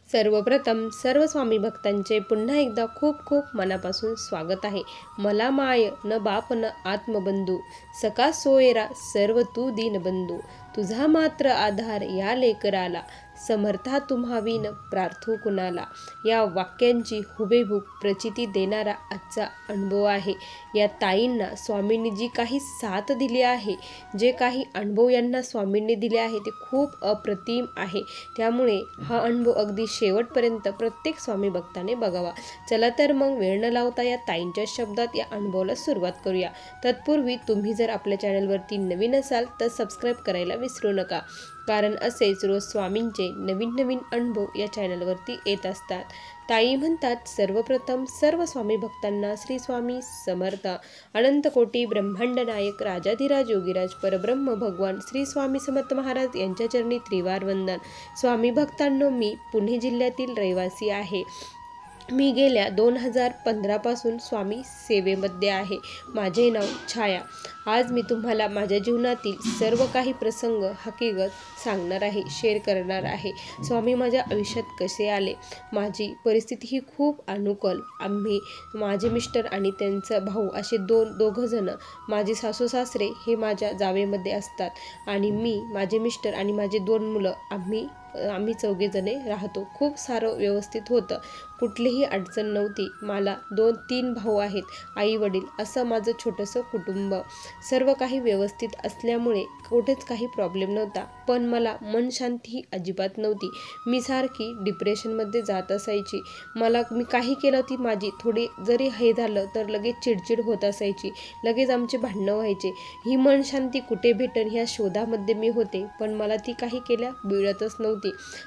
सर्वप्रथम सर्व स्वामी भक्तांचे पुन्हा एकदा खूप खूप मनापासून स्वागत आहे। मला माय न बाप न आत्मबंधू, सका सोयरा सर्व तू दीनबंधू, तुझा मात्र आधार या लेकराला, समर्था तुम्हाविन प्रार्थू कुणाला। या वाक्यांची हुबेहूब प्रचिती देणारा आजचा अनुभव आहे। या ताईंना स्वामींनी जी काही साथ दिली आहे, जे काही अनुभव यांना स्वामींनी दिले आहे ते खूप अप्रतिम आहे। त्यामुळे हा अनुभव अगदी शेवटपर्यंत प्रत्येक स्वामी भक्ताने बघावा। चला तर मग वेळ न लावता या ताईंच्या शब्दात या अनुभवाला सुरुवात करूया। तत्पूर्वी तुम्ही जर आपल्या चॅनलवरती नवीन असाल तर सबस्क्राईब करायला विसरू नका, कारण असेच रोज स्वामींचे नवीन नवीन अनुभव या चॅनलवरती येत असतात। ताई म्हणतात, सर्वप्रथम सर्व स्वामी भक्तांना श्री स्वामी समर्थ। अनंत कोटी ब्रह्मांड नायक राजाधिराज योगीराज परब्रह्म भगवान श्री स्वामी समर्थ महाराज यांच्या चरणी त्रिवार वंदन। स्वामी भक्तांनो, मी पुणे जिल्ह्यातील रहिवासी आहे। मी गेल्या 2015 पासून स्वामी सेवेमध्ये आहे। माझे नाव छाया। आज मी तुम्हाला माझ्या जीवनातील सर्व काही प्रसंग हकीकत सांगणार आहे, शेअर करणार आहे। स्वामी माझ्या आयुष्यात कसे आले, माझी परिस्थिती ही खूप अनुकूल। आम्ही माझे मिस्टर आणि त्यांचा भाऊ असे दोघं जण, माझे सासू सासरे हे माझ्या जावेमध्ये असतात आणि मी, माझे मिस्टर आणि माझे 2 मुलं आम्ही 4 जणे राहतो। खूप सारं व्यवस्थित होतं, कुठलीही अडचण नव्हती। मला 2-3 भाऊ आहेत, आई वडील असं माझं छोटंसं कुटुंब। सर्व काही व्यवस्थित असल्यामुळे कुठेच काही प्रॉब्लेम नव्हता, पण मला मन शांती ही अजिबात नव्हती। मी सारखी डिप्रेशनमध्ये जात असायची। मी काही केलं ती माझी थोडी जरी हे झालं तर लगेच चिडचिड होत असायची, लगेच आमचे भांडणं व्हायचे। ही मन शांती कुठे भेटेल ह्या शोधामध्ये मी होते, पण मला ती काही केल्या मिळतच नव्हती।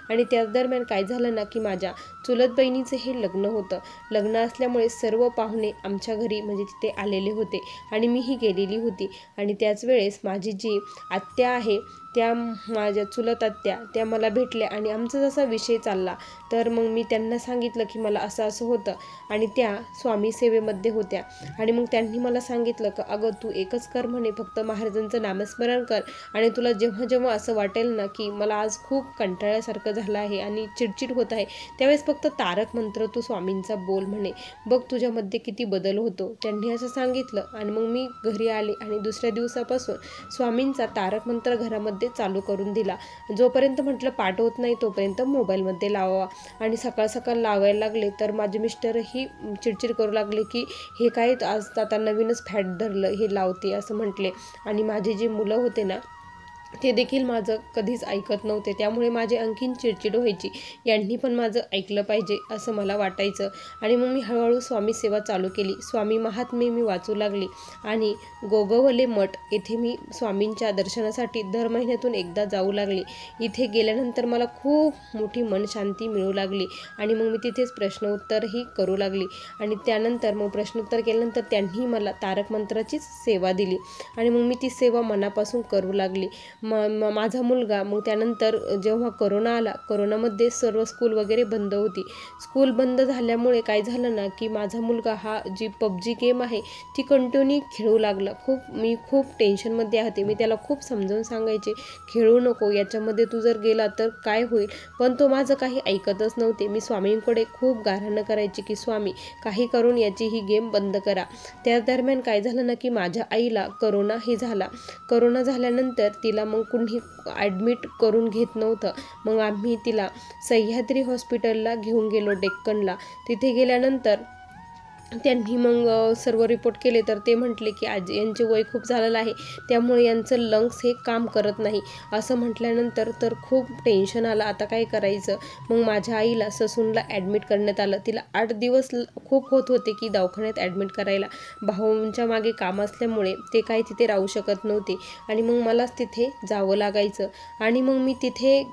आणि त्याच दरम्यान काय झालं ना की माझ्या चुलत बहिणीचे हे लग्न होतं। लग्न असल्यामुळे सर्व पाहुणे आमच्या घरी म्हणजे तिथे आलेले होते आणि मीही गेलेली होती। आणि त्याच वेळेस माझी जी आत्या आहे, त्या माझ्या चुलत आत्या, त्या मला भेटल्या आणि आमचा जसा विषय चालला तर मग मी त्यांना सांगितलं की मला असं असं होतं आणि त्या स्वामी सेवेमध्ये होत्या। आणि मग त्यांनी मला सांगितलं की अगं तू एकच कर म्हणे, फक्त महाराजांचं नामस्मरण कर आणि तुला जेव्हा जेव्हा असं वाटेल ना की मला आज खूप कंटाळ्यासारखं झालं आहे आणि चिडचिड होत आहे, त्यावेळेस फक्त तारक मंत्र तू स्वामींचा बोल म्हणे, बघ तुझ्यामध्ये किती बदल होतो। त्यांनी असं सांगितलं आणि मग मी घरी आले आणि दुसऱ्या दिवसापासून स्वामींचा तारक मंत्र घरामध्ये चालू करून दिला। जोपर्यंत म्हटलं पाठ होत नाही तोपर्यंत मोबाईलमध्ये लावावा। आणि सकाळ सकाळ लावायला लागले तर माझे मिस्टरही चिडचिड करू लागले की हे काय आज आता नवीनच फॅट धरलं, हे लावते असं म्हटले। आणि माझे जे मुलं होते ना ते देखील माझं कधीच ऐकत नव्हते, त्यामुळे माझे आणखीन चिडचिड व्हायची। यांनी पण माझं ऐकलं पाहिजे असं मला वाटायचं। आणि मग मी हळूहळू स्वामी सेवा चालू केली। स्वामी महात्मे मी वाचू लागली आणि गोगवले मठ येथे मी स्वामींच्या दर्शनासाठी दर महिन्यातून एकदा जाऊ लागली। इथे गेल्यानंतर मला खूप मोठी मन शांती मिळू लागली आणि मग मी तिथेच प्रश्नोत्तरही करू लागली। आणि त्यानंतर मग प्रश्नोत्तर केल्यानंतर त्यांनी मला तारक मंत्राचीच सेवा दिली आणि मग मी ती सेवा मनापासून करू लागली। माझा मुलगा मग त्यानंतर जेव्हा कोरोना आला, कोरोनामध्ये सर्व स्कूल वगैरे बंद होती। स्कूल बंद झाल्यामुळे काय झालं ना की माझा मुलगा हा जी PUBG गेम आहे ती कंटिन्यू खेळू लागला। मी खूप टेन्शनमध्ये आहे। मी त्याला खूप समजावून सांगायचे, खेळू नको, याच्यामध्ये तू जर गेला तर काय होईल, पण तो माझं काही ऐकतच नव्हते। मी स्वामींकडे खूप गाऱ्हाणं करायची की स्वामी काही करून याची ही गेम बंद करा। त्या दरम्यान काय झालं ना की माझ्या आईला कोरोना झाला। कोरोना झाल्यानंतर तिला मग कुणी ॲडमिट करून घेत नव्हतं। मग आम्ही तिला सह्याद्री हॉस्पिटलला घेऊन गेलो, डेक्कनला। तिथे गेल्यानंतर त्यांनी मग सर्व रिपोर्ट केले तर ते म्हटले की आज यांचे वय खूप झालेलं आहे, त्यामुळे यांचं लंग्स हे काम करत नाही असं म्हटल्यानंतर तर खूप टेन्शन आलं, आता काय करायचं। मग माझ्या आईला ससूनला ॲडमिट करण्यात आलं। तिला 8 दिवस खूप होत होते की दवाखान्यात ॲडमिट करायला। भाऊंच्या मागे काम असल्यामुळे ते काही तिथे राहू शकत नव्हते आणि मग मलाच तिथे जावं लागायचं। आणि मग मी तिथे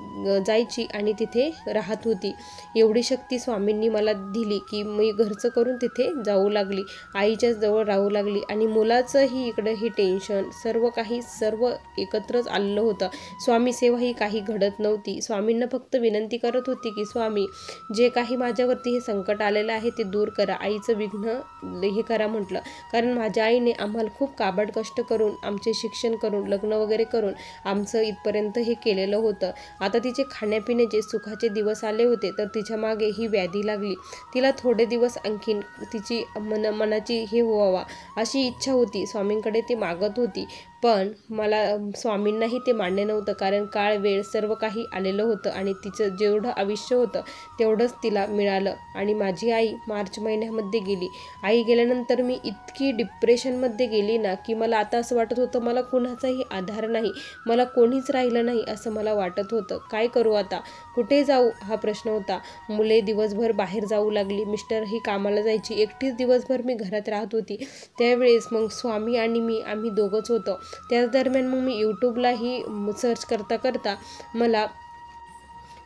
जायची आणि तिथे राहत होती। एवढी शक्ती स्वामींनी मला दिली की मी घरचं करून तिथे जाऊ लागली, आईच्या जवळ राहू लागली आणि मुलाचंही इकडं हे टेन्शन सर्व एकत्रच आलेलं होतं. स्वामी सेवा ही काही घडत नव्हती. स्वामींना फक्त विनंती करत होती की स्वामी, जे काही माझ्यावरती हे संकट आलेलं आहे ते दूर करा, आईचं विघ्न हे करा म्हटलं. कारण माझ्या आईने आम्हाला खूप काबाड कष्ट करून, आमचे शिक्षण करून, लग्न वगैरे करून आमचं इथपर्यंत हे केलेलं होतं. आता तिचे खाण्यापिण्याचे सुखाचे दिवस आले होते तर तिच्या मागे ही व्याधी लागली. तिला थोडे दिवस आणखीन तिची मनाची हे व्हावा अशी इच्छा होती. स्वामींकडे ती मागत होती, पण मला स्वामींनाही ते मान्य नव्हतं. कारण काळ वेळ सर्व काही आलेलं होतं आणि तिचं जेवढं आयुष्य होतं तेवढंच तिला मिळालं. आणि माझी आई मार्च महिन्यामध्ये गेली. आई गेल्यानंतर मी इतकी डिप्रेशनमध्ये गेली ना की मला आता असं वाटत होतं मला कोणाचाही आधार नाही, मला कोणीच राहिलं नाही असं मला वाटत होतं. काय करू आता, कुठे जाऊ हा प्रश्न होता. मुले दिवसभर बाहेर जाऊ लागली, मिस्टरही कामाला जायची, एकटीच दिवसभर मी घरात राहत होती. त्यावेळेस मग स्वामी आणि मी आम्ही दोघंच होतो. त्याच दरम्यान मग मी यूट्यूबलाही सर्च करता मला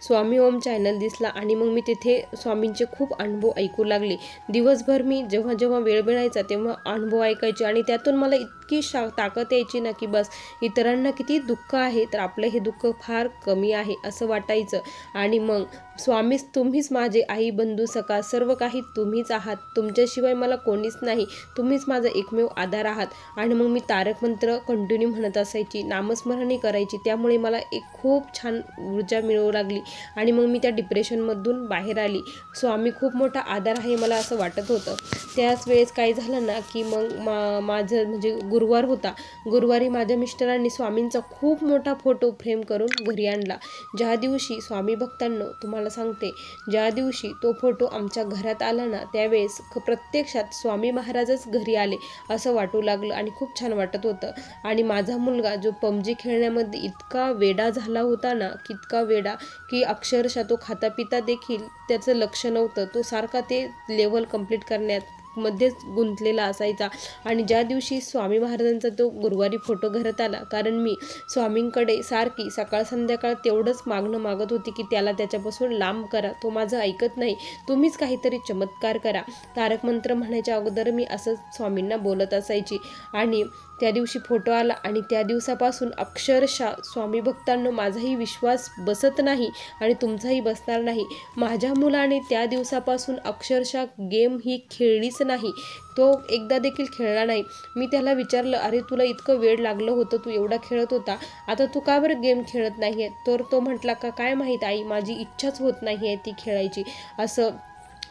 स्वामी ओम चॅनल दिसला आणि मग मी तिथे स्वामींचे खूप अनुभव ऐकू लागले. दिवसभर मी जेव्हा वेळ मिळायचा तेव्हा अनुभव ऐकायचे आणि त्यातून मला इतकी ताकद यायची ना की बस, इतरांना किती दुःख आहे तर आपलं हे दुःख फार कमी आहे असं वाटायचं. आणि मग स्वामीच, तुम्हीच माझे आई बंधू सखा, सर्व काही तुम्हीच आहात, तुमच्याशिवाय मला कोणीच नाही, तुम्हीच माझा एकमेव आधार आहात. आणि मग मी तारक मंत्र कंटिन्यू म्हणत असायची, नामस्मरणही करायची. त्यामुळे मला एक खूप छान ऊर्जा मिळू लागली आणि मग मी त्या डिप्रेशनमधून बाहेर आली. स्वामी खूप मोठा आधार आहे मला असं वाटत होतं. त्याच वेळेस काय झालं ना की मग माझं म्हणजे गुरुवार होता. गुरुवारी माझ्या मिस्टरांनी स्वामींचा खूप मोठा फोटो फ्रेम करून घरी आणला. ज्या दिवशी स्वामी भक्तांनो तुम्हाला सांगते, ज्या दिवशी तो फोटो आमच्या घरात आला ना त्यावेळेस प्रत्यक्षात स्वामी महाराजच घरी आले असं वाटू लागलं आणि खूप छान वाटत होतं. आणि माझा मुलगा जो पबजी खेळण्यामध्ये इतका वेडा झाला होता ना, इतका वेडा की अक्षरशः तो खाता पिता देखील त्याचं लक्ष नव्हतं. तो सारखा ते लेवल कंप्लीट करण्यात मध्येच गुंतलेला असायचा. आणि ज्या दिवशी स्वामी महाराजांचा तो गुरुवारी फोटो घरात आला, कारण मी स्वामींकडे सारखी सकाळ संध्याकाळ तेवढंच मागणं मागत होती की त्याला त्याच्यापासून लांब करा, तो माझं ऐकत नाही, तुम्हीच काहीतरी चमत्कार करा. तारक मंत्र म्हणायच्या अगोदर मी असं स्वामींना बोलत असायची. आणि त्या दिवशी फोटो आला आणि त्या दिवसापासून अक्षरशः स्वामी भक्तांनो माझाही विश्वास बसत नाही आणि तुमचाही बसणार नाही. माझ्या मुलाने त्या दिवसापासून अक्षरशः गेम ही खेळलीच नाही, तो एकदा देखील खेळला नाही. मी त्याला विचारलं, अरे तुला इतकं वेळ लागलं होतं, तू एवढा खेळत होता, आता तू का बरं गेम खेळत नाही आहे? तर तो म्हटला का काय माहीत आई, माझी इच्छाच होत नाही आहे ती खेळायची असं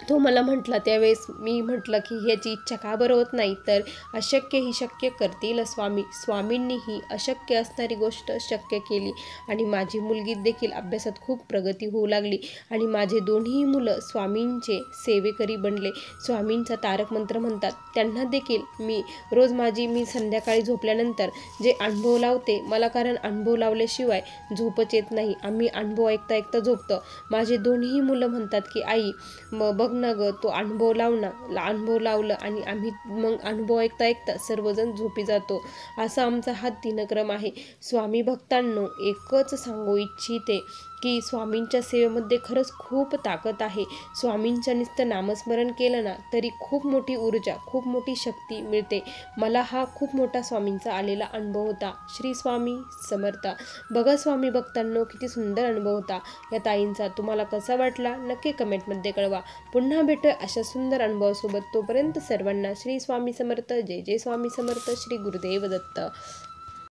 तो मला म्हटला. त्यावेळेस मी म्हटलं की ह्याची इच्छा का बरं होत नाही, तर अशक्य ही शक्य करतील स्वामी. स्वामींनी ही अशक्य असणारी गोष्ट शक्य केली आणि माझी मुलगी देखील अभ्यासात खूप प्रगती होऊ लागली आणि माझे दोन्ही मुलं स्वामींचे सेवेकरी बनले. स्वामींचा तारक मंत्र म्हणतात त्यांना देखील मी रोज मी संध्याकाळी झोपल्यानंतर जे अनुभव लावते मला, कारण अनुभव लावल्याशिवाय झोपच येत नाही, आम्ही अनुभव ऐकता झोपतो. माझे दोन्ही मुलं म्हणतात की आई बघ ना ग, तो अनुभव अनुभव लावलं आणि आम्ही मग अनुभव ऐकता सर्वजण झोपी जातो. असा आमचा हा दिनक्रम आहे. स्वामी भक्तांनो एकच सांगू इच्छिते की स्वामींच्या सेवेमध्ये खरंच खूप ताकद आहे. स्वामींचं नुसतं नामस्मरण केलं ना तरी खूप मोठी ऊर्जा, खूप मोठी शक्ती मिळते. मला हा खूप मोठा स्वामींचा आलेला अनुभव होता. श्री स्वामी समर्थ. बघा स्वामी भक्तांनो किती सुंदर अनुभव होता या ताईंचा. तुम्हाला कसा वाटला नक्की कमेंटमध्ये कळवा. पुन्हा भेटूया अशा सुंदर अनुभवासोबत. तोपर्यंत सर्वांना श्री स्वामी समर्थ. जय जय स्वामी समर्थ. श्री गुरुदेव दत्त.